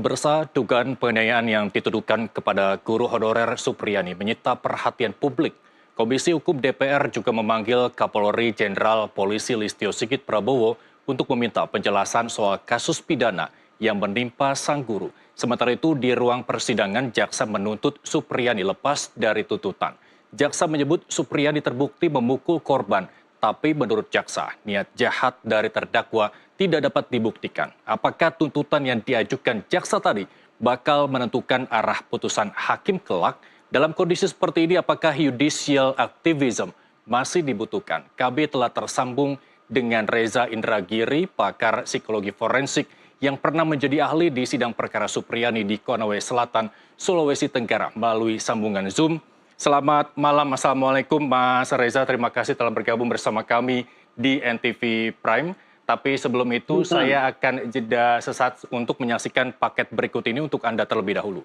Pemirsa, dugaan penganiayaan yang dituduhkan kepada guru honorer Supriyani menyita perhatian publik. Komisi Hukum DPR juga memanggil Kapolri Jenderal Polisi Listio Sigit Prabowo untuk meminta penjelasan soal kasus pidana yang menimpa sang guru. Sementara itu, di ruang persidangan, jaksa menuntut Supriyani lepas dari tuntutan. Jaksa menyebut Supriyani terbukti memukul korban, tapi menurut jaksa, niat jahat dari terdakwa tidak dapat dibuktikan. Apakah tuntutan yang diajukan jaksa tadi bakal menentukan arah putusan hakim kelak? Dalam kondisi seperti ini, apakah judicial activism masih dibutuhkan? KB telah tersambung dengan Reza Indragiri, pakar psikologi forensik yang pernah menjadi ahli di sidang perkara Supriyani di Konawe Selatan, Sulawesi Tenggara melalui sambungan Zoom. Selamat malam, Assalamualaikum Mas Reza, terima kasih telah bergabung bersama kami di NTV Prime. Tapi sebelum itu saya akan jeda sesaat untuk menyaksikan paket berikut ini untuk Anda terlebih dahulu.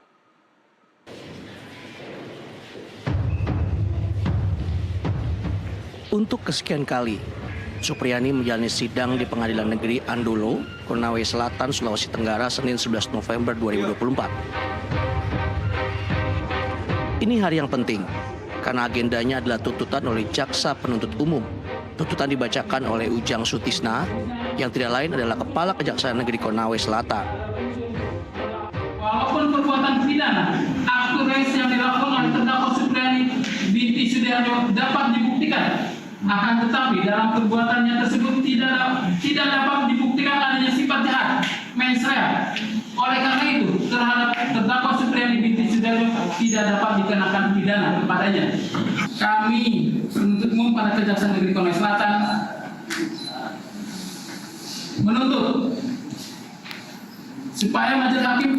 Untuk kesekian kali, Supriyani menjalani sidang di Pengadilan Negeri Andolo, Konawe Selatan, Sulawesi Tenggara, Senin 11 November 2024. Ini hari yang penting, karena agendanya adalah tuntutan oleh Jaksa Penuntut Umum. Tuntutan dibacakan oleh Ujang Sutisna, yang tidak lain adalah Kepala Kejaksaan Negeri Konawe Selatan. Walaupun perbuatan pidana, aktu reis yang dilakukan oleh terdakwa Supriyani binti Sudiarjo dapat dibuktikan, akan tetapi dalam perbuatannya tersebut tidak dapat dibuktikan adanya sifat jahat, mens rea. Oleh karena itu, terhadap terdakwa Supriyani binti Sudiarjo tidak dapat dikenakan pidana kepadanya. Kami penuntut umum pada Kejaksaan Negeri Konawe Selatan menuntut supaya majelis hakim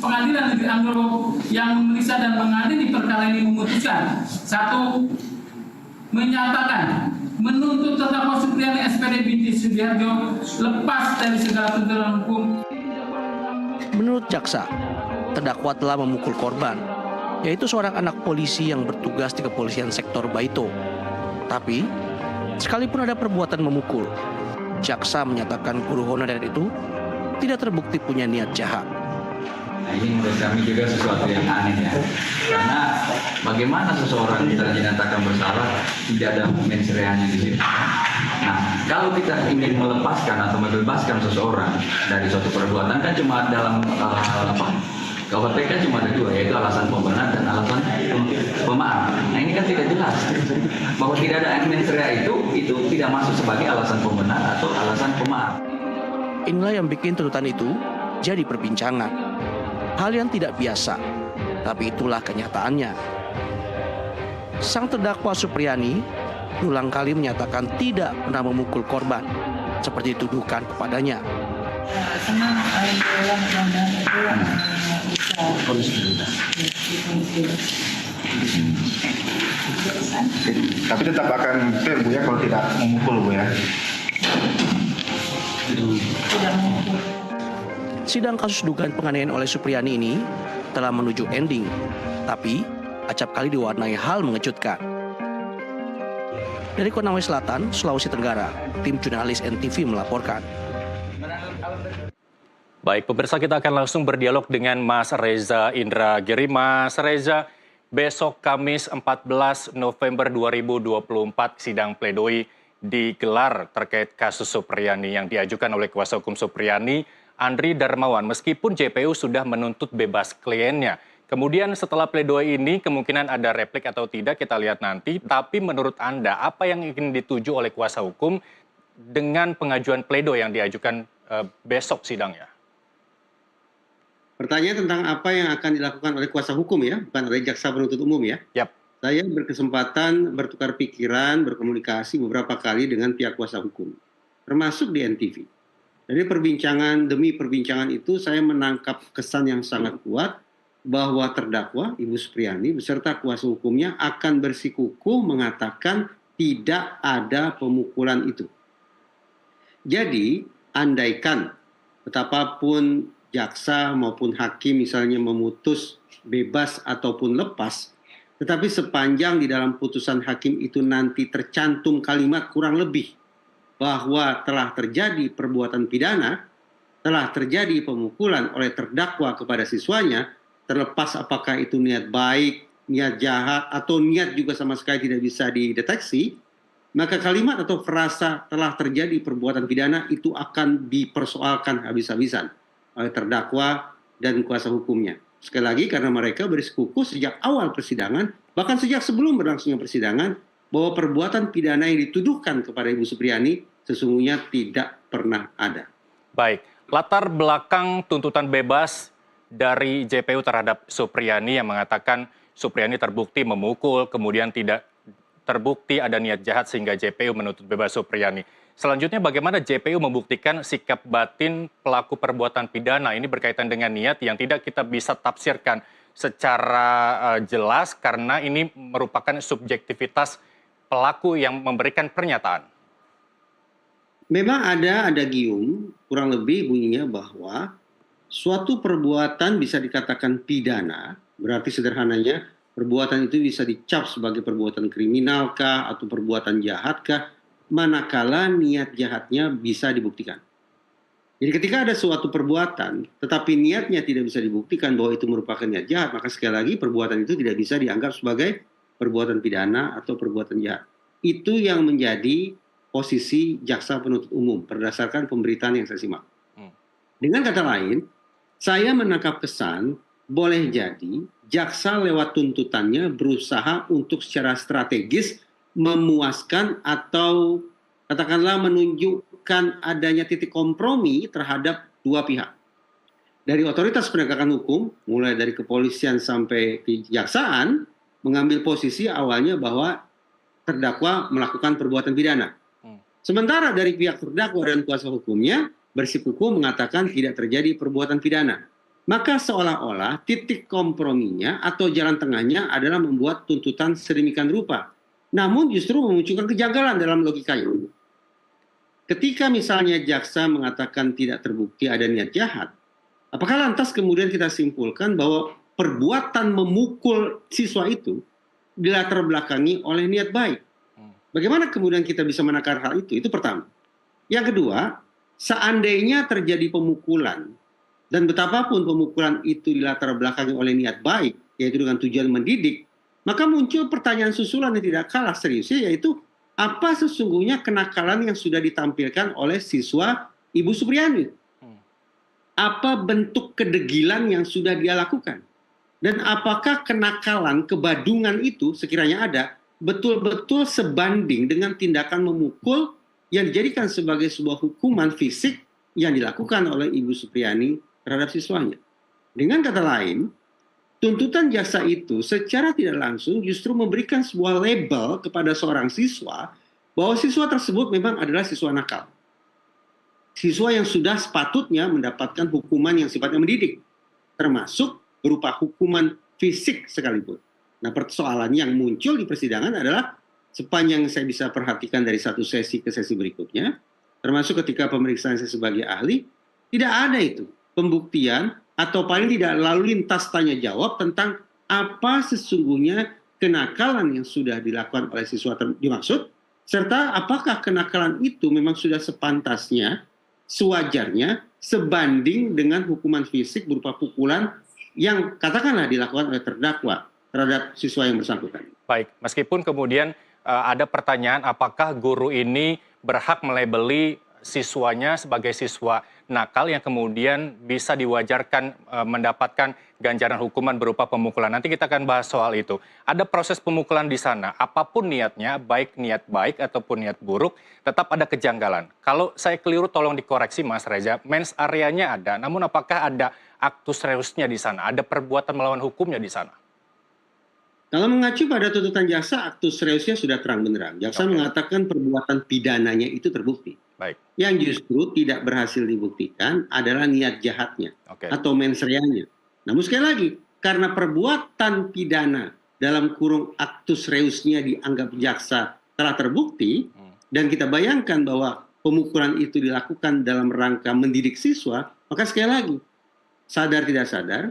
pengadilan negeri Andolo yang memeriksa dan mengadili perkara ini memutuskan: 1. Menyatakan menuntut terdakwa Supriyani SPD binti Sudiarjo lepas dari segala tuntutan hukum. Menurut jaksa, terdakwa telah memukul korban, yaitu seorang anak polisi yang bertugas di kepolisian sektor Baito. Tapi, sekalipun ada perbuatan memukul, jaksa menyatakan guru honorer itu tidak terbukti punya niat jahat. Nah, ini menurut kami juga sesuatu yang aneh ya. Karena bagaimana seseorang bisa dinyatakan bersalah tidak ada mens reanya di situ. Nah, kalau kita ingin melepaskan atau membebaskan seseorang dari suatu perbuatan kan cuma dalam KUHP kan cuma ada dua, yaitu alasan pembenar dan alasan pemaaf. Nah, ini kan tidak jelas bahwa tidak ada mens rea itu tidak masuk sebagai alasan pembenar atau alasan pemaaf. Inilah yang bikin tuntutan itu jadi perbincangan. Hal yang tidak biasa, tapi itulah kenyataannya. Sang terdakwa Supriyani berulang kali menyatakan tidak pernah memukul korban, seperti dituduhkan kepadanya. Senang alhamdulillah mudah-mudahan itu bisa. Tapi tetap akan fair Bu ya kalau tidak memukul Bu ya. Tidak memukul. Sidang kasus dugaan penganiayaan oleh Supriyani ini telah menuju ending, tapi acap kali diwarnai hal mengejutkan. Dari Konawe Selatan, Sulawesi Tenggara, tim jurnalis NTV melaporkan. Baik, pemirsa, kita akan langsung berdialog dengan Mas Reza Indragiri. Mas Reza, besok Kamis 14 November 2024 sidang pledoi digelar terkait kasus Supriyani yang diajukan oleh kuasa hukum Supriyani, Andri Darmawan, meskipun JPU sudah menuntut bebas kliennya. Kemudian setelah pledoi ini kemungkinan ada replik atau tidak kita lihat nanti. Tapi menurut Anda, apa yang ingin dituju oleh kuasa hukum dengan pengajuan pledoi yang diajukan besok sidangnya? Pertanyaan tentang apa yang akan dilakukan oleh kuasa hukum ya, bukan oleh jaksa penuntut umum ya. Yap. Saya berkesempatan bertukar pikiran, berkomunikasi beberapa kali dengan pihak kuasa hukum, termasuk di NTV. Dari perbincangan demi perbincangan itu saya menangkap kesan yang sangat kuat bahwa terdakwa Ibu Supriyani beserta kuasa hukumnya akan bersikukuh mengatakan tidak ada pemukulan itu. Jadi, andaikan betapapun jaksa maupun hakim misalnya memutus bebas ataupun lepas, tetapi sepanjang di dalam putusan hakim itu nanti tercantum kalimat kurang lebih bahwa telah terjadi perbuatan pidana, telah terjadi pemukulan oleh terdakwa kepada siswanya, terlepas apakah itu niat baik, niat jahat, atau niat juga sama sekali tidak bisa dideteksi, maka kalimat atau frasa telah terjadi perbuatan pidana itu akan dipersoalkan habis-habisan oleh terdakwa dan kuasa hukumnya. Sekali lagi karena mereka bersikukuh sejak awal persidangan, bahkan sejak sebelum berlangsungnya persidangan, bahwa perbuatan pidana yang dituduhkan kepada Ibu Supriyani sesungguhnya tidak pernah ada. Baik, latar belakang tuntutan bebas dari JPU terhadap Supriyani yang mengatakan Supriyani terbukti memukul, kemudian tidak terbukti ada niat jahat sehingga JPU menuntut bebas Supriyani. Selanjutnya bagaimana JPU membuktikan sikap batin pelaku perbuatan pidana ini berkaitan dengan niat yang tidak kita bisa tafsirkan secara jelas karena ini merupakan subjektivitas pelaku yang memberikan pernyataan. Memang ada gium, kurang lebih bunyinya bahwa suatu perbuatan bisa dikatakan pidana, berarti sederhananya perbuatan itu bisa dicap sebagai perbuatan kriminalkah atau perbuatan jahatkah, manakala niat jahatnya bisa dibuktikan. Jadi ketika ada suatu perbuatan, tetapi niatnya tidak bisa dibuktikan bahwa itu merupakan niat jahat, maka sekali lagi perbuatan itu tidak bisa dianggap sebagai perbuatan pidana atau perbuatan jahat. Itu yang menjadi posisi jaksa penuntut umum berdasarkan pemberitaan yang saya simak. Dengan kata lain, saya menangkap kesan boleh jadi jaksa lewat tuntutannya berusaha untuk secara strategis memuaskan atau katakanlah menunjukkan adanya titik kompromi terhadap dua pihak. Dari otoritas penegakan hukum, mulai dari kepolisian sampai kejaksaan, mengambil posisi awalnya bahwa terdakwa melakukan perbuatan pidana. Sementara dari pihak terdakwa dan kuasa hukumnya bersikukuh mengatakan tidak terjadi perbuatan pidana. Maka seolah-olah titik komprominya atau jalan tengahnya adalah membuat tuntutan sedemikian rupa. Namun justru memunculkan kejanggalan dalam logikanya. Ketika misalnya jaksa mengatakan tidak terbukti ada niat jahat, apakah lantas kemudian kita simpulkan bahwa perbuatan memukul siswa itu dilatar belakangi oleh niat baik? Bagaimana kemudian kita bisa menakar hal itu? Itu pertama. Yang kedua, seandainya terjadi pemukulan, dan betapapun pemukulan itu dilatar belakangi oleh niat baik, yaitu dengan tujuan mendidik, maka muncul pertanyaan susulan yang tidak kalah seriusnya, yaitu apa sesungguhnya kenakalan yang sudah ditampilkan oleh siswa Ibu Supriyani? Apa bentuk kedegilan yang sudah dia lakukan? Dan apakah kenakalan, kebadungan itu sekiranya ada, betul-betul sebanding dengan tindakan memukul yang dijadikan sebagai sebuah hukuman fisik yang dilakukan oleh Ibu Supriyani terhadap siswanya. Dengan kata lain, tuntutan jaksa itu secara tidak langsung justru memberikan sebuah label kepada seorang siswa bahwa siswa tersebut memang adalah siswa nakal. Siswa yang sudah sepatutnya mendapatkan hukuman yang sifatnya mendidik, termasuk berupa hukuman fisik sekalipun. Nah, persoalan yang muncul di persidangan adalah sepanjang saya bisa perhatikan dari satu sesi ke sesi berikutnya, termasuk ketika pemeriksaan saya sebagai ahli, tidak ada itu pembuktian atau paling tidak lalu lintas tanya jawab tentang apa sesungguhnya kenakalan yang sudah dilakukan oleh siswa dimaksud, serta apakah kenakalan itu memang sudah sepantasnya, sewajarnya, sebanding dengan hukuman fisik berupa pukulan yang katakanlah dilakukan oleh terdakwa terhadap siswa yang bersangkutan. Baik, meskipun kemudian ada pertanyaan apakah guru ini berhak melabeli siswanya sebagai siswa nakal yang kemudian bisa diwajarkan mendapatkan ganjaran hukuman berupa pemukulan. Nanti kita akan bahas soal itu. Ada proses pemukulan di sana, apapun niatnya, baik niat baik ataupun niat buruk, tetap ada kejanggalan. Kalau saya keliru tolong dikoreksi Mas Reza, mens areanya ada, namun apakah ada actus reusnya di sana, ada perbuatan melawan hukumnya di sana? Kalau mengacu pada tuntutan jaksa, actus reusnya sudah terang benderang. Jaksa mengatakan perbuatan pidananya itu terbukti. Baik. Yang justru tidak berhasil dibuktikan adalah niat jahatnya atau mens reanya. Namun sekali lagi, karena perbuatan pidana dalam kurung actus reusnya dianggap jaksa telah terbukti, dan kita bayangkan bahwa pemukulan itu dilakukan dalam rangka mendidik siswa, maka sekali lagi, sadar tidak sadar,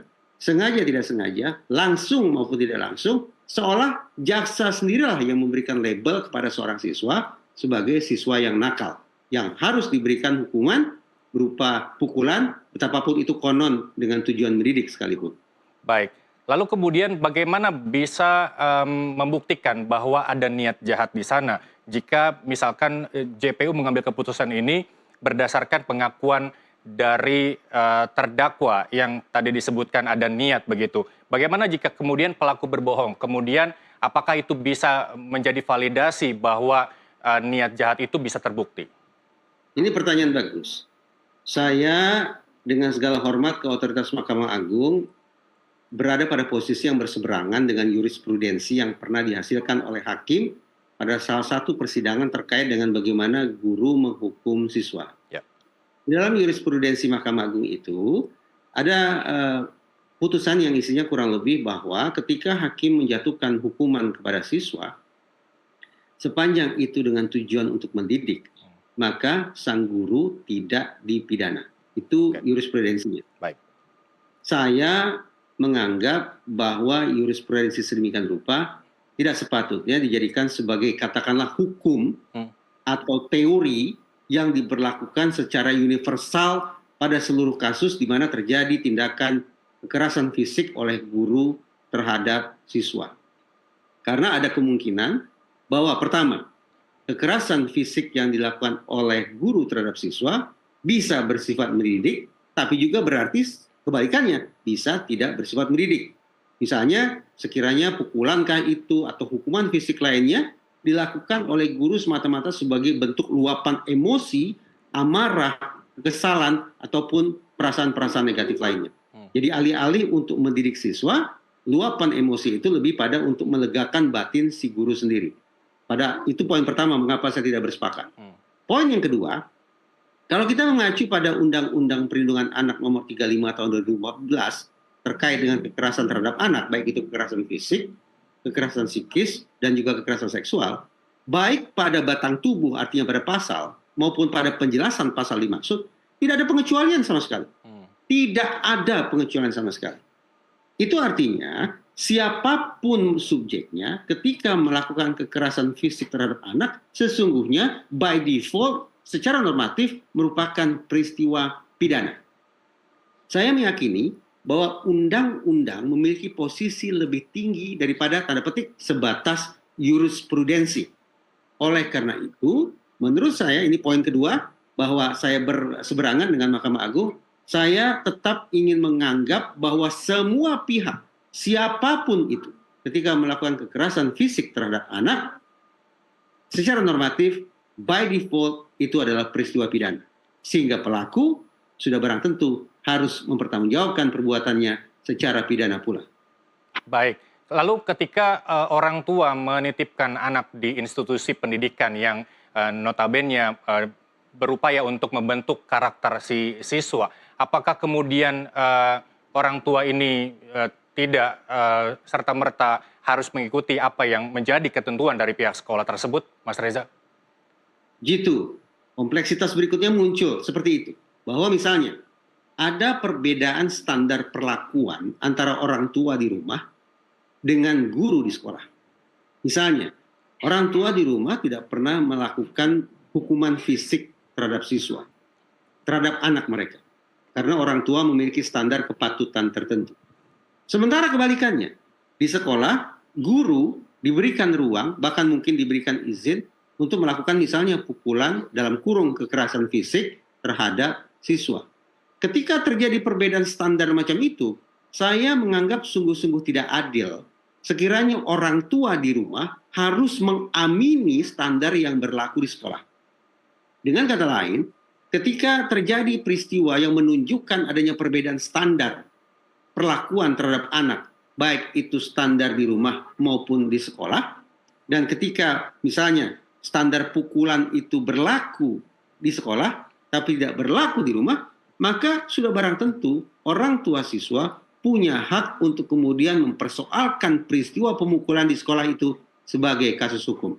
sengaja tidak sengaja, langsung maupun tidak langsung, seolah jaksa sendirilah yang memberikan label kepada seorang siswa sebagai siswa yang nakal, yang harus diberikan hukuman berupa pukulan, betapapun itu konon dengan tujuan mendidik sekalipun. Baik. Lalu kemudian bagaimana bisa membuktikan bahwa ada niat jahat di sana jika misalkan JPU mengambil keputusan ini berdasarkan pengakuan dari terdakwa yang tadi disebutkan ada niat begitu. Bagaimana jika kemudian pelaku berbohong? Kemudian apakah itu bisa menjadi validasi bahwa niat jahat itu bisa terbukti? Ini pertanyaan bagus. Saya dengan segala hormat ke otoritas Mahkamah Agung berada pada posisi yang berseberangan dengan jurisprudensi yang pernah dihasilkan oleh hakim pada salah satu persidangan terkait dengan bagaimana guru menghukum siswa. Ya. Dalam jurisprudensi Mahkamah Agung itu ada putusan yang isinya kurang lebih bahwa ketika hakim menjatuhkan hukuman kepada siswa, sepanjang itu dengan tujuan untuk mendidik, maka sang guru tidak dipidana. Itu jurisprudensinya. Baik. Saya menganggap bahwa jurisprudensi sedemikian rupa tidak sepatutnya dijadikan sebagai katakanlah hukum atau teori yang diberlakukan secara universal pada seluruh kasus di mana terjadi tindakan kekerasan fisik oleh guru terhadap siswa. Karena ada kemungkinan bahwa pertama, kekerasan fisik yang dilakukan oleh guru terhadap siswa bisa bersifat mendidik, tapi juga berarti kebalikannya, bisa tidak bersifat mendidik. Misalnya, sekiranya pukulankah itu atau hukuman fisik lainnya dilakukan oleh guru semata-mata sebagai bentuk luapan emosi, amarah, kekesalan, ataupun perasaan-perasaan negatif lainnya. Jadi alih-alih untuk mendidik siswa, luapan emosi itu lebih pada untuk melegakan batin si guru sendiri. Itu poin pertama mengapa saya tidak bersepakat. Poin yang kedua, kalau kita mengacu pada Undang-Undang Perlindungan Anak Nomor 35 Tahun 2014 terkait dengan kekerasan terhadap anak, baik itu kekerasan fisik, kekerasan psikis, dan juga kekerasan seksual, baik pada batang tubuh artinya pada pasal maupun pada penjelasan pasal dimaksud, tidak ada pengecualian sama sekali. Tidak ada pengecualian sama sekali. Itu artinya siapapun subjeknya ketika melakukan kekerasan fisik terhadap anak, sesungguhnya by default secara normatif merupakan peristiwa pidana. Saya meyakini bahwa undang-undang memiliki posisi lebih tinggi daripada tanda petik sebatas jurisprudensi. Oleh karena itu, menurut saya ini poin kedua, bahwa saya berseberangan dengan Mahkamah Agung, saya tetap ingin menganggap bahwa semua pihak, siapapun itu, ketika melakukan kekerasan fisik terhadap anak, secara normatif, by default, itu adalah peristiwa pidana. Sehingga pelaku sudah barang tentu harus mempertanggungjawabkan perbuatannya secara pidana pula. Baik. Lalu ketika orang tua menitipkan anak di institusi pendidikan yang notabene berupaya untuk membentuk karakter si siswa, apakah kemudian orang tua ini tidak serta-merta harus mengikuti apa yang menjadi ketentuan dari pihak sekolah tersebut, Mas Reza? Gitu. Kompleksitas berikutnya muncul seperti itu. Bahwa misalnya ada perbedaan standar perlakuan antara orang tua di rumah dengan guru di sekolah. Misalnya, orang tua di rumah tidak pernah melakukan hukuman fisik terhadap siswa, terhadap anak mereka. Karena orang tua memiliki standar kepatutan tertentu. Sementara kebalikannya, di sekolah, guru diberikan ruang, bahkan mungkin diberikan izin untuk melakukan misalnya pukulan dalam kurung kekerasan fisik terhadap siswa. Ketika terjadi perbedaan standar macam itu, saya menganggap sungguh-sungguh tidak adil. Sekiranya orang tua di rumah harus mengamini standar yang berlaku di sekolah. Dengan kata lain, ketika terjadi peristiwa yang menunjukkan adanya perbedaan standar perlakuan terhadap anak, baik itu standar di rumah maupun di sekolah, dan ketika misalnya standar pukulan itu berlaku di sekolah, tapi tidak berlaku di rumah, maka sudah barang tentu orang tua siswa punya hak untuk kemudian mempersoalkan peristiwa pemukulan di sekolah itu sebagai kasus hukum.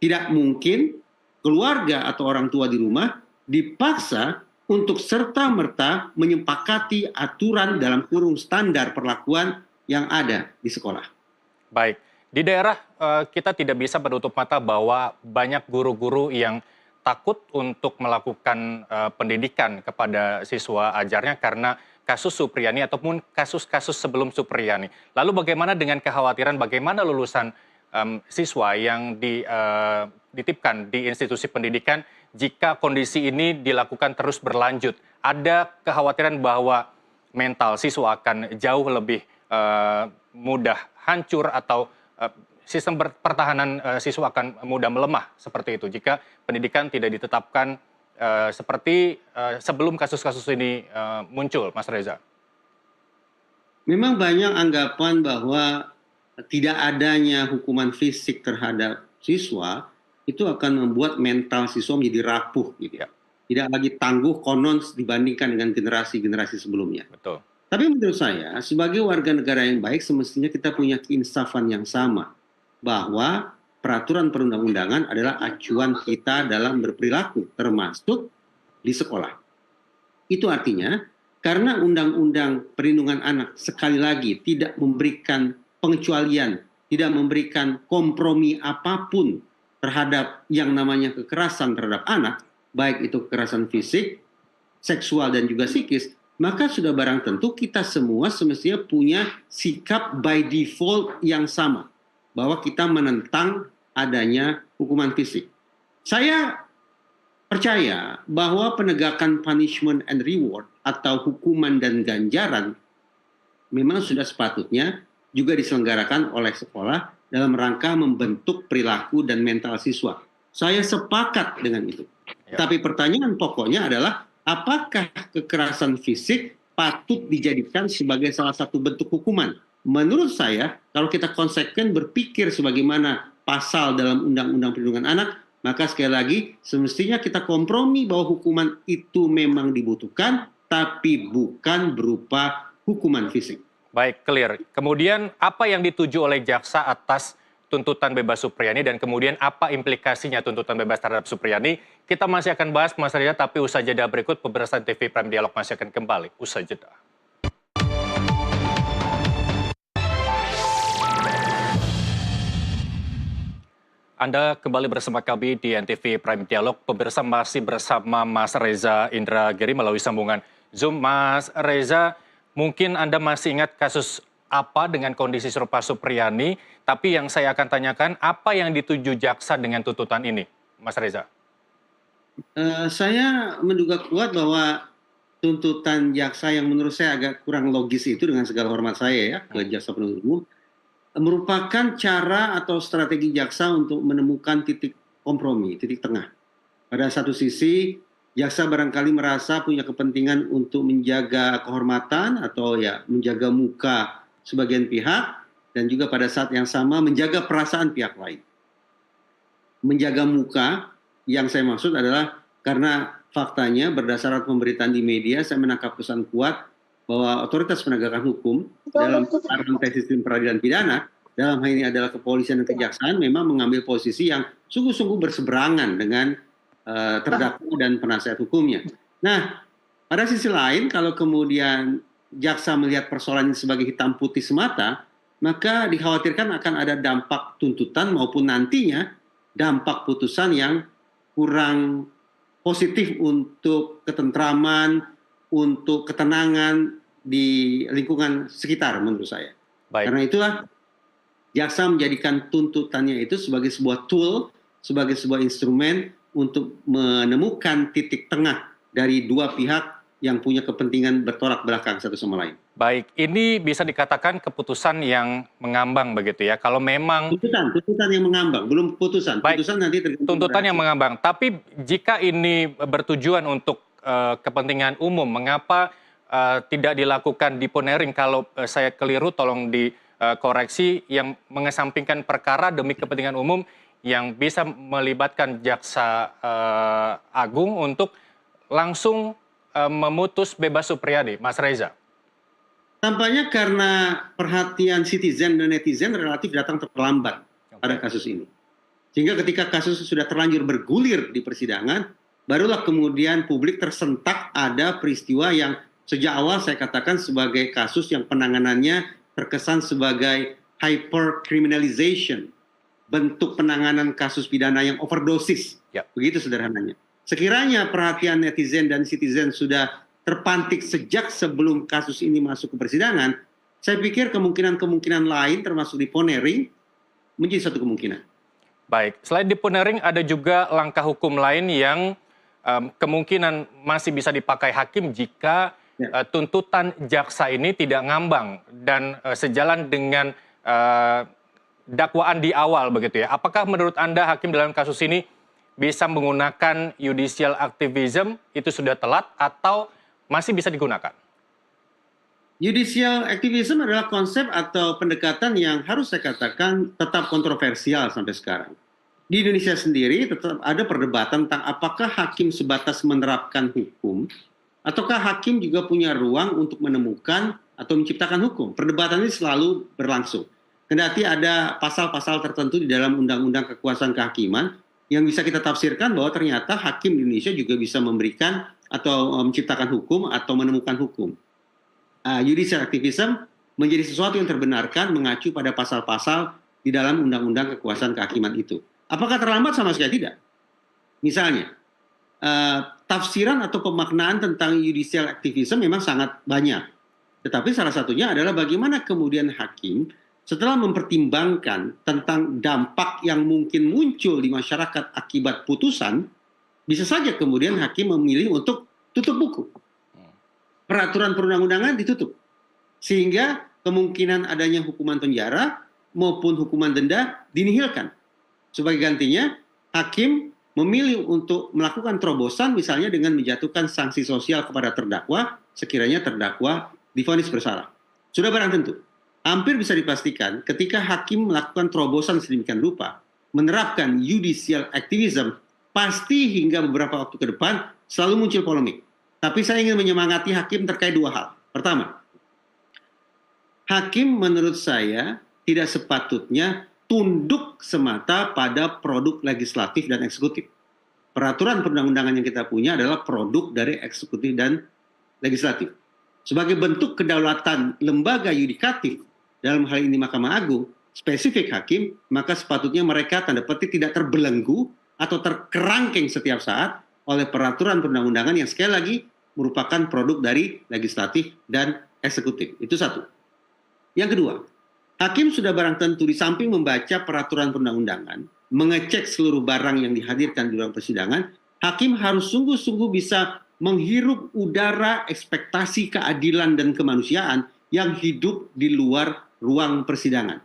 Tidak mungkin keluarga atau orang tua di rumah dipaksa untuk serta-merta menyepakati aturan dalam kurung standar perlakuan yang ada di sekolah. Baik. Di daerah kita tidak bisa menutup mata bahwa banyak guru-guru yang takut untuk melakukan pendidikan kepada siswa ajarnya karena kasus Supriyani ataupun kasus-kasus sebelum Supriyani. Lalu bagaimana dengan kekhawatiran bagaimana lulusan siswa yang dititipkan di institusi pendidikan jika kondisi ini dilakukan terus berlanjut? Ada kekhawatiran bahwa mental siswa akan jauh lebih mudah hancur atau sistem pertahanan siswa akan mudah melemah seperti itu jika pendidikan tidak ditetapkan seperti sebelum kasus-kasus ini muncul, Mas Reza. Memang banyak anggapan bahwa tidak adanya hukuman fisik terhadap siswa itu akan membuat mental siswa menjadi rapuh gitu ya. Tidak lagi tangguh konon dibandingkan dengan generasi-generasi sebelumnya. Betul. Tapi menurut saya sebagai warga negara yang baik semestinya kita punya keinsafan yang sama bahwa peraturan perundang-undangan adalah acuan kita dalam berperilaku termasuk di sekolah. Itu artinya karena Undang-Undang Perlindungan Anak sekali lagi tidak memberikan pengecualian, tidak memberikan kompromi apapun terhadap yang namanya kekerasan terhadap anak, baik itu kekerasan fisik, seksual dan juga psikis, maka sudah barang tentu kita semua semestinya punya sikap by default yang sama, bahwa kita menentang adanya hukuman fisik. Saya percaya bahwa penegakan punishment and reward atau hukuman dan ganjaran memang sudah sepatutnya juga diselenggarakan oleh sekolah dalam rangka membentuk perilaku dan mental siswa. Saya sepakat dengan itu. Ya. Tapi pertanyaan pokoknya adalah apakah kekerasan fisik patut dijadikan sebagai salah satu bentuk hukuman? Menurut saya, kalau kita konsekuen berpikir sebagaimana pasal dalam Undang-Undang Perlindungan Anak, maka sekali lagi semestinya kita kompromi bahwa hukuman itu memang dibutuhkan, tapi bukan berupa hukuman fisik. Baik, clear. Kemudian apa yang dituju oleh jaksa atas tuntutan bebas Supriyani dan kemudian apa implikasinya tuntutan bebas terhadap Supriyani? Kita masih akan bahas, Mas Reza, tapi usai jeda berikut pemirsa TV Prime Dialog masih akan kembali. Usai jeda. Anda kembali bersama kami di NTV Prime Dialog. Pemirsa masih bersama Mas Reza Indragiri melalui sambungan Zoom. Mas Reza, mungkin Anda masih ingat kasus apa dengan kondisi serupa Supriyani, tapi yang saya akan tanyakan, apa yang dituju jaksa dengan tuntutan ini, Mas Reza? Saya menduga kuat bahwa tuntutan jaksa yang menurut saya agak kurang logis itu, dengan segala hormat saya ya ke jaksa penuntut umum, merupakan cara atau strategi jaksa untuk menemukan titik kompromi, titik tengah. Pada satu sisi, jaksa barangkali merasa punya kepentingan untuk menjaga kehormatan atau ya menjaga muka sebagian pihak, dan juga pada saat yang sama menjaga perasaan pihak lain. Menjaga muka yang saya maksud adalah karena faktanya berdasarkan pemberitaan di media, saya menangkap pesan kuat bahwa otoritas penegakan hukum dalam rantai sistem peradilan pidana, dalam hal ini adalah kepolisian dan kejaksaan, memang mengambil posisi yang sungguh-sungguh berseberangan dengan terdakwa dan penasihat hukumnya. Nah, pada sisi lain, kalau kemudian jaksa melihat persoalan ini sebagai hitam putih semata, maka dikhawatirkan akan ada dampak tuntutan maupun nantinya dampak putusan yang kurang positif untuk ketentraman, untuk ketenangan di lingkungan sekitar menurut saya. Baik. Karena itulah jaksa menjadikan tuntutannya itu sebagai sebuah tool, sebagai sebuah instrumen untuk menemukan titik tengah dari dua pihak yang punya kepentingan bertolak belakang satu sama lain. Baik, ini bisa dikatakan keputusan yang mengambang begitu ya. Kalau memang tuntutan yang mengambang, belum putusan. Baik, putusan nanti tergantung tuntutan yang reaksi. mengambang. Tapi jika ini bertujuan untuk kepentingan umum, mengapa tidak dilakukan deponering? Kalau saya keliru, tolong dikoreksi, yang mengesampingkan perkara demi kepentingan umum yang bisa melibatkan jaksa agung untuk langsung memutus bebas Supriyani, Mas Reza. Tampaknya karena perhatian citizen dan netizen relatif datang terlambat pada kasus ini. Sehingga ketika kasus sudah terlanjur bergulir di persidangan, barulah kemudian publik tersentak ada peristiwa yang sejak awal saya katakan sebagai kasus yang penanganannya terkesan sebagai hyper criminalization. bentuk penanganan kasus pidana yang overdosis. Ya. Begitu sederhananya. Sekiranya perhatian netizen dan citizen sudah terpantik sejak sebelum kasus ini masuk ke persidangan, saya pikir kemungkinan-kemungkinan lain termasuk deponering menjadi satu kemungkinan. Baik, selain deponering ada juga langkah hukum lain yang kemungkinan masih bisa dipakai hakim jika tuntutan jaksa ini tidak ngambang dan sejalan dengan dakwaan di awal begitu ya. Apakah menurut Anda hakim dalam kasus ini bisa menggunakan judicial activism itu sudah telat atau masih bisa digunakan? Judicial activism adalah konsep atau pendekatan yang harus saya katakan tetap kontroversial sampai sekarang. Di Indonesia sendiri tetap ada perdebatan tentang apakah hakim sebatas menerapkan hukum ataukah hakim juga punya ruang untuk menemukan atau menciptakan hukum. Perdebatan ini selalu berlangsung. Kendati ada pasal-pasal tertentu di dalam Undang-Undang Kekuasaan Kehakiman yang bisa kita tafsirkan bahwa ternyata hakim di Indonesia juga bisa memberikan atau menciptakan hukum atau menemukan hukum. Judicial activism menjadi sesuatu yang terbenarkan mengacu pada pasal-pasal di dalam Undang-Undang Kekuasaan Kehakiman itu. Apakah terlambat? Sama sekali tidak. Misalnya, tafsiran atau pemaknaan tentang judicial activism memang sangat banyak. Tetapi salah satunya adalah bagaimana kemudian hakim setelah mempertimbangkan tentang dampak yang mungkin muncul di masyarakat akibat putusan, bisa saja kemudian hakim memilih untuk tutup buku. Peraturan perundang-undangan ditutup. Sehingga kemungkinan adanya hukuman penjara maupun hukuman denda dinihilkan. Sebagai gantinya, hakim memilih untuk melakukan terobosan misalnya dengan menjatuhkan sanksi sosial kepada terdakwa sekiranya terdakwa divonis bersalah. Sudah barang tentu, hampir bisa dipastikan ketika hakim melakukan terobosan sedemikian rupa, menerapkan judicial activism, pasti hingga beberapa waktu ke depan selalu muncul polemik. Tapi saya ingin menyemangati hakim terkait dua hal. Pertama, hakim menurut saya tidak sepatutnya tunduk semata pada produk legislatif dan eksekutif. Peraturan perundang-undangan yang kita punya adalah produk dari eksekutif dan legislatif. Sebagai bentuk kedaulatan lembaga yudikatif, dalam hal ini Mahkamah Agung, spesifik hakim, maka sepatutnya mereka tanda petik tidak terbelenggu atau terkerangkeng setiap saat oleh peraturan perundang-undangan yang sekali lagi merupakan produk dari legislatif dan eksekutif. Itu satu. Yang kedua, hakim sudah barang tentu di samping membaca peraturan perundang-undangan, mengecek seluruh barang yang dihadirkan di dalam persidangan, hakim harus sungguh-sungguh bisa menghirup udara ekspektasi keadilan dan kemanusiaan yang hidup di luar ruang persidangan.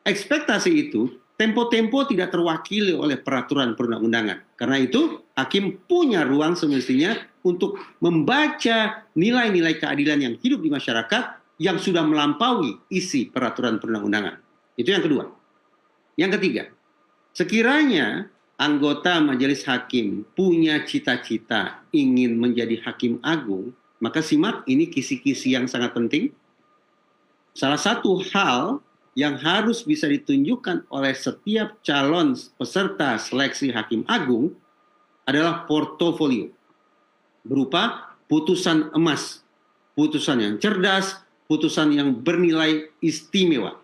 Ekspektasi itu tempo-tempo tidak terwakili oleh peraturan perundang-undangan. Karena itu, hakim punya ruang semestinya untuk membaca nilai-nilai keadilan yang hidup di masyarakat yang sudah melampaui isi peraturan perundang-undangan. Itu yang kedua. Yang ketiga, sekiranya anggota majelis hakim punya cita-cita ingin menjadi hakim agung, maka simak ini kisi-kisi yang sangat penting. Salah satu hal yang harus bisa ditunjukkan oleh setiap calon peserta seleksi hakim agung adalah portofolio. Berupa putusan emas, putusan yang cerdas, putusan yang bernilai istimewa.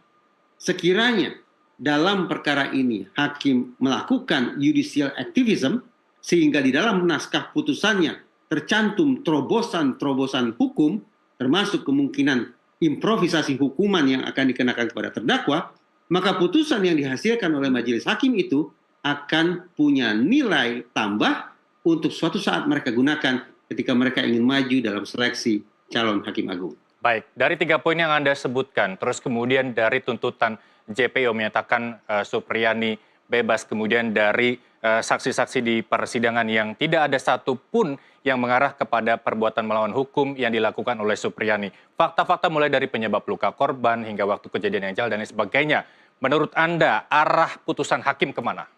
Sekiranya dalam perkara ini hakim melakukan judicial activism, sehingga di dalam naskah putusannya tercantum terobosan-terobosan hukum, termasuk kemungkinan improvisasi hukuman yang akan dikenakan kepada terdakwa, maka putusan yang dihasilkan oleh majelis hakim itu akan punya nilai tambah untuk suatu saat mereka gunakan ketika mereka ingin maju dalam seleksi calon hakim agung. Baik, dari 3 poin yang Anda sebutkan, terus kemudian dari tuntutan JPO menyatakan Supriyani bebas, kemudian dari saksi-saksi di persidangan yang tidak ada satupun yang mengarah kepada perbuatan melawan hukum yang dilakukan oleh Supriyani. Fakta-fakta mulai dari penyebab luka korban hingga waktu kejadian yang jalan dan sebagainya. Menurut Anda, arah putusan hakim kemana?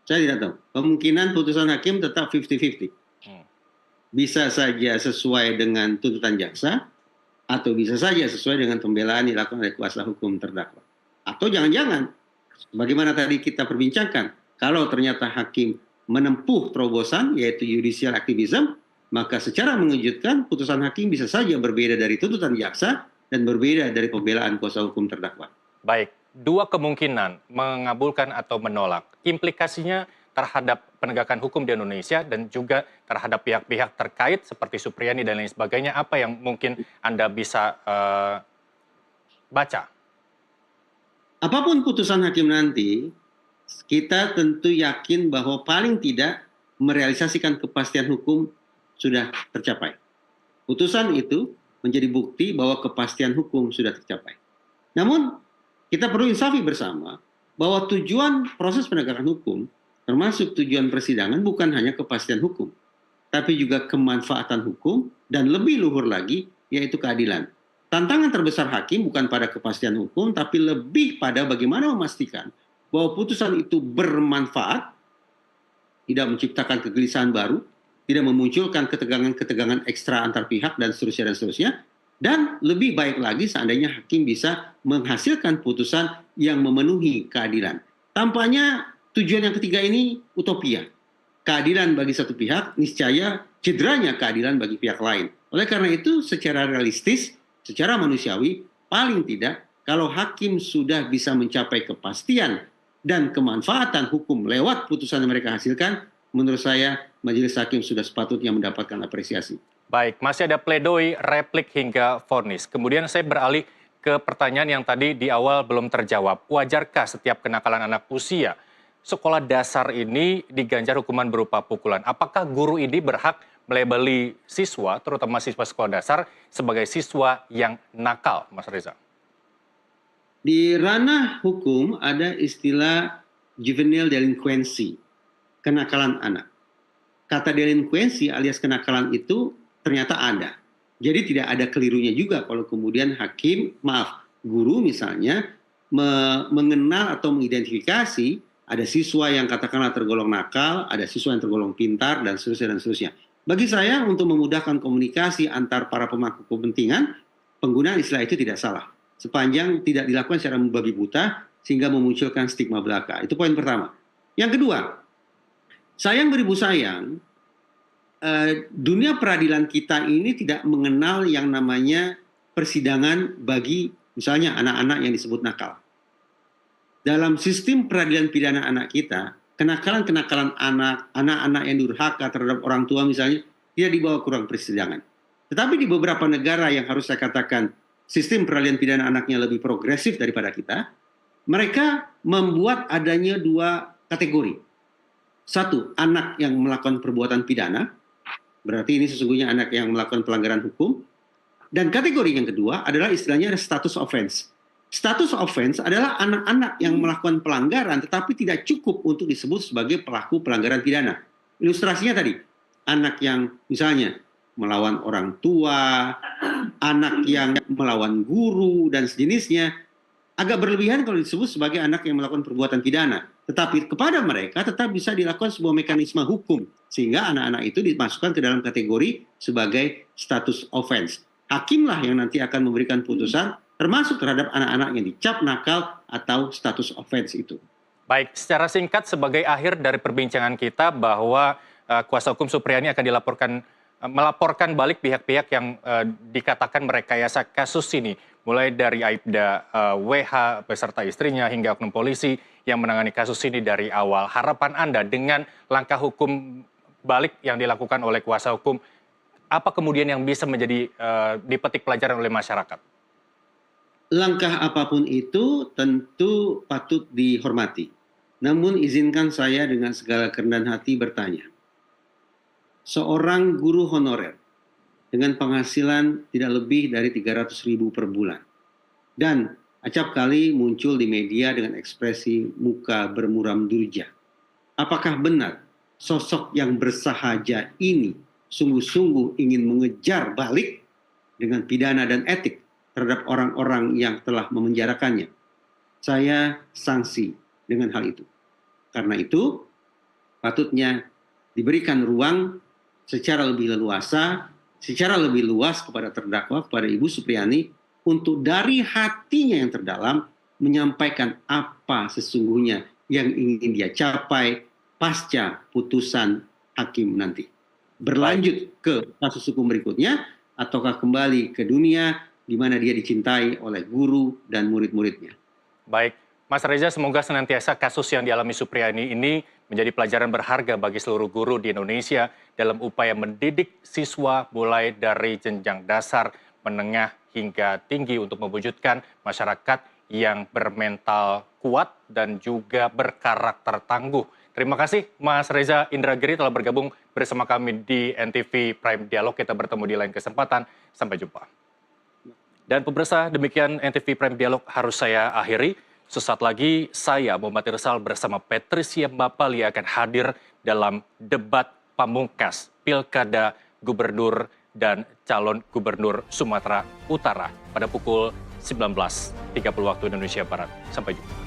Saya tidak tahu. Kemungkinan putusan hakim tetap 50-50. Bisa saja sesuai dengan tuntutan jaksa, atau bisa saja sesuai dengan pembelaan dilakukan oleh kuasa hukum terdakwa. Atau jangan-jangan, bagaimana tadi kita perbincangkan, kalau ternyata hakim menempuh terobosan, yaitu judicial activism, maka secara mengejutkan putusan hakim bisa saja berbeda dari tuntutan jaksa dan berbeda dari pembelaan kuasa hukum terdakwa. Baik, dua kemungkinan mengabulkan atau menolak. Implikasinya terhadap penegakan hukum di Indonesia dan juga terhadap pihak-pihak terkait seperti Supriyani dan lain sebagainya, apa yang mungkin Anda bisa baca? Apapun putusan hakim nanti, kita tentu yakin bahwa paling tidak merealisasikan kepastian hukum sudah tercapai. Putusan itu menjadi bukti bahwa kepastian hukum sudah tercapai. Namun, kita perlu insafi bersama bahwa tujuan proses penegakan hukum, termasuk tujuan persidangan, bukan hanya kepastian hukum, tapi juga kemanfaatan hukum, dan lebih luhur lagi, yaitu keadilan. Tantangan terbesar hakim bukan pada kepastian hukum, tapi lebih pada bagaimana memastikan bahwa putusan itu bermanfaat, tidak menciptakan kegelisahan baru, tidak memunculkan ketegangan-ketegangan ekstra antar pihak, dan seterusnya, dan lebih baik lagi seandainya hakim bisa menghasilkan putusan yang memenuhi keadilan. Tampaknya tujuan yang ketiga ini utopia. Keadilan bagi satu pihak, niscaya cederanya keadilan bagi pihak lain. Oleh karena itu, secara realistis, secara manusiawi, paling tidak kalau hakim sudah bisa mencapai kepastian dan kemanfaatan hukum lewat putusan yang mereka hasilkan, menurut saya majelis hakim sudah sepatutnya mendapatkan apresiasi. Baik, masih ada pledoi, replik hingga vonis. Kemudian saya beralih ke pertanyaan yang tadi di awal belum terjawab. Wajarkah setiap kenakalan anak usia sekolah dasar ini diganjar hukuman berupa pukulan? Apakah guru ini berhak melabeli siswa, terutama siswa sekolah dasar, sebagai siswa yang nakal, Mas Reza? Di ranah hukum ada istilah juvenile delinquency, kenakalan anak. Kata delinquency alias kenakalan itu ternyata ada. Jadi tidak ada kelirunya juga kalau kemudian guru misalnya mengenal atau mengidentifikasi ada siswa yang katakanlah tergolong nakal, ada siswa yang tergolong pintar, dan seterusnya. Bagi saya, untuk memudahkan komunikasi antar para pemangku kepentingan, penggunaan istilah itu tidak salah. Sepanjang tidak dilakukan secara membabi buta, sehingga memunculkan stigma belaka. Itu poin pertama. Yang kedua, sayang beribu sayang, dunia peradilan kita ini tidak mengenal yang namanya persidangan bagi misalnya anak-anak yang disebut nakal. Dalam sistem peradilan pidana anak kita, kenakalan-kenakalan anak-anak yang durhaka terhadap orang tua misalnya, tidak dibawa ke ruang persidangan. Tetapi di beberapa negara yang harus saya katakan sistem peradilan pidana anaknya lebih progresif daripada kita, mereka membuat adanya dua kategori. Satu, anak yang melakukan perbuatan pidana, berarti ini sesungguhnya anak yang melakukan pelanggaran hukum. Dan kategori yang kedua adalah istilahnya status offense. Status offense adalah anak-anak yang melakukan pelanggaran tetapi tidak cukup untuk disebut sebagai pelaku pelanggaran pidana. Ilustrasinya tadi, anak yang misalnya melawan orang tua, anak yang melawan guru, dan sejenisnya, agak berlebihan kalau disebut sebagai anak yang melakukan perbuatan pidana. Tetapi kepada mereka tetap bisa dilakukan sebuah mekanisme hukum, sehingga anak-anak itu dimasukkan ke dalam kategori sebagai status offense. Hakimlah yang nanti akan memberikan putusan, termasuk terhadap anak-anak yang dicap nakal atau status offense itu. Baik, secara singkat sebagai akhir dari perbincangan kita bahwa kuasa hukum Supriyani akan melaporkan balik pihak-pihak yang dikatakan merekayasa kasus ini, mulai dari Aibda WH beserta istrinya hingga oknum polisi yang menangani kasus ini dari awal. Harapan Anda dengan langkah hukum balik yang dilakukan oleh kuasa hukum, apa kemudian yang bisa menjadi dipetik pelajaran oleh masyarakat? Langkah apapun itu tentu patut dihormati. Namun izinkan saya dengan segala kerendahan hati bertanya. Seorang guru honorer dengan penghasilan tidak lebih dari 300.000 per bulan. Dan acap kali muncul di media dengan ekspresi muka bermuram durja. Apakah benar sosok yang bersahaja ini sungguh-sungguh ingin mengejar balik dengan pidana dan etik terhadap orang-orang yang telah memenjarakannya? Saya sanksi dengan hal itu. Karena itu, patutnya diberikan ruang secara lebih leluasa, secara lebih luas kepada terdakwa, kepada Ibu Supriyani, untuk dari hatinya yang terdalam menyampaikan apa sesungguhnya yang ingin dia capai pasca putusan hakim nanti. Berlanjut ke kasus hukum berikutnya, ataukah kembali ke dunia di mana dia dicintai oleh guru dan murid-muridnya. Baik, Mas Reza, semoga senantiasa kasus yang dialami Supriyani ini menjadi pelajaran berharga bagi seluruh guru di Indonesia dalam upaya mendidik siswa mulai dari jenjang dasar, menengah, hingga tinggi untuk mewujudkan masyarakat yang bermental kuat dan juga berkarakter tangguh. Terima kasih Mas Reza Indragiri telah bergabung bersama kami di NTV Prime Dialog. Kita bertemu di lain kesempatan. Sampai jumpa. Dan pemirsa, demikian NTV Prime Dialog harus saya akhiri. Sesaat lagi saya, Muhammad Irsal bersama Patricia Mapali akan hadir dalam debat pamungkas Pilkada Gubernur dan Calon Gubernur Sumatera Utara pada pukul 19.30 waktu Indonesia Barat. Sampai jumpa.